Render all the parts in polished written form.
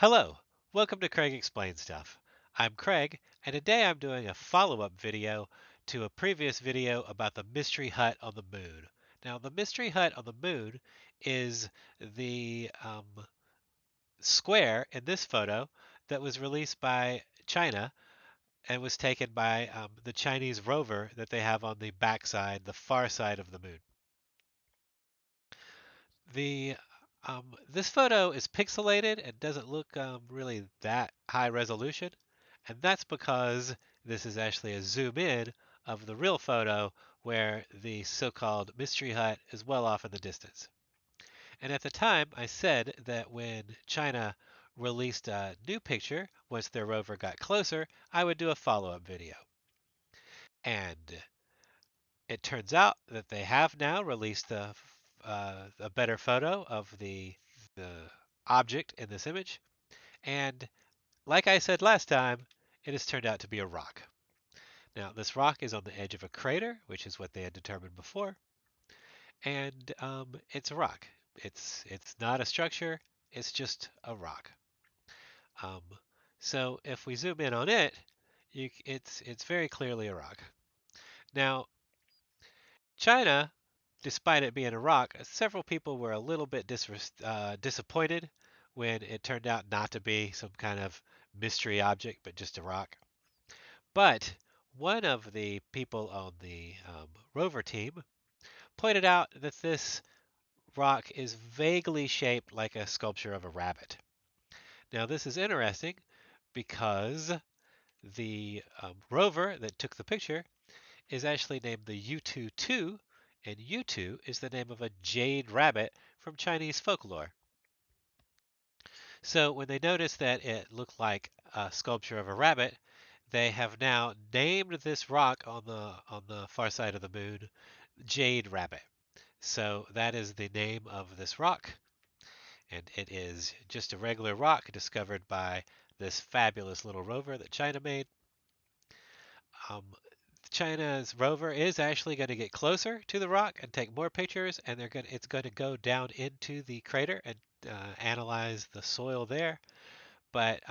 Hello, welcome to Craig Explains Stuff. I'm Craig, and today I'm doing a follow-up video to a previous video about the Mystery Hut on the moon. Now, the Mystery Hut on the moon is the square in this photo that was released by China and was taken by the Chinese rover that they have on the backside, the far side of the moon. The This photo is pixelated and doesn't look really that high resolution, and that's because this is actually a zoom in of the real photo where the so-called Mystery Hut is well off in the distance. And at the time, I said that when China released a new picture, once their rover got closer, I would do a follow-up video. And it turns out that they have now released a better photo of the object in this image. And like I said last time, it has turned out to be a rock. Now, this rock is on the edge of a crater, which is what they had determined before, and it's a rock. It's not a structure. It's just a rock. Um, so if we zoom in on it, it's very clearly a rock. Now, China, despite it being a rock, several people were a little bit disappointed when it turned out not to be some kind of mystery object, but just a rock. But one of the people on the rover team pointed out that this rock is vaguely shaped like a sculpture of a rabbit. Now, this is interesting because the rover that took the picture is actually named the Yutu-2, and Yutu is the name of a jade rabbit from Chinese folklore. So when they noticed that it looked like a sculpture of a rabbit, they have now named this rock on the far side of the moon Jade Rabbit. So that is the name of this rock, and it is just a regular rock discovered by this fabulous little rover that China made. Um, China's rover is actually going to get closer to the rock and take more pictures, and it's going to go down into the crater and analyze the soil there. But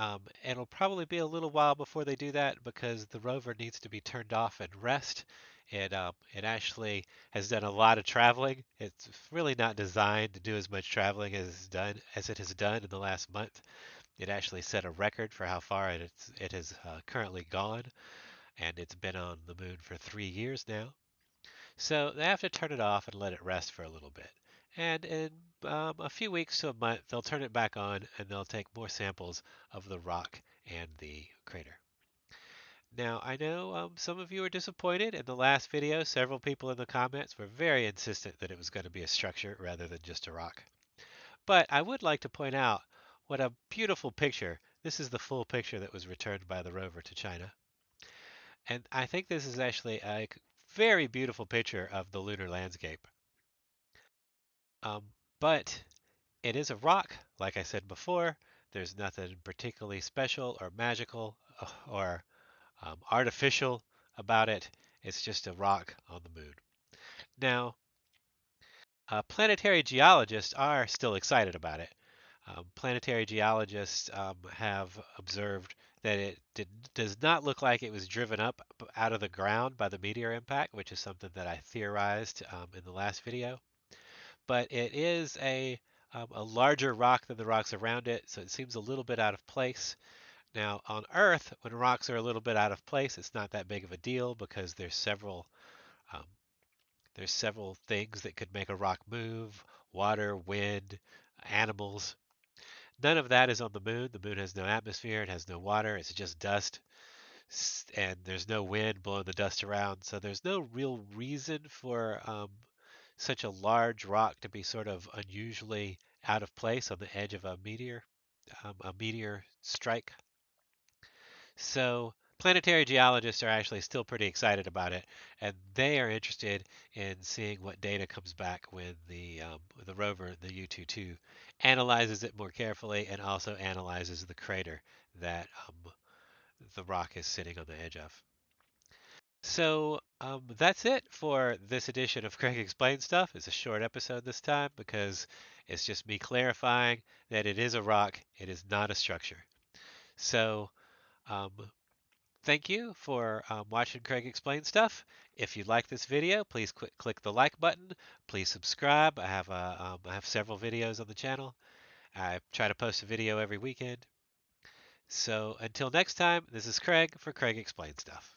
it'll probably be a little while before they do that because the rover needs to be turned off and rest. It actually has done a lot of traveling. It's really not designed to do as much traveling as it has done in the last month. It actually set a record for how far it has currently gone, and it's been on the moon for 3 years now. So they have to turn it off and let it rest for a little bit. And in a few weeks to a month, they'll turn it back on and they'll take more samples of the rock and the crater. Now, I know some of you are disappointed. In the last video, several people in the comments were very insistent that it was going to be a structure rather than just a rock. But I would like to point out what a beautiful picture. This is the full picture that was returned by the rover to China. And I think this is actually a very beautiful picture of the lunar landscape. Um, but it is a rock, like I said before. There's nothing particularly special or magical or artificial about it. It's just a rock on the moon. Now, planetary geologists are still excited about it. Planetary geologists have observed that does not look like it was driven up out of the ground by the meteor impact, which is something that I theorized in the last video. But it is a larger rock than the rocks around it, so it seems a little bit out of place. Now, on Earth, when rocks are a little bit out of place, it's not that big of a deal because um, there's several things that could make a rock move: water, wind, animals. None of that is on the moon. The moon has no atmosphere, it has no water, it's just dust, and there's no wind blowing the dust around. So there's no real reason for such a large rock to be sort of unusually out of place on the edge of a meteor strike. So planetary geologists are actually still pretty excited about it, and they are interested in seeing what data comes back when the rover, the Yutu-2, analyzes it more carefully and also analyzes the crater that the rock is sitting on the edge of. So that's it for this edition of Craig Explains Stuff. It's a short episode this time because it's just me clarifying that it is a rock, it is not a structure. So um, thank you for watching Craig Explain Stuff. If you like this video, please click the like button. Please subscribe. I have several videos on the channel. I try to post a video every weekend. So until next time, this is Craig for Craig Explain Stuff.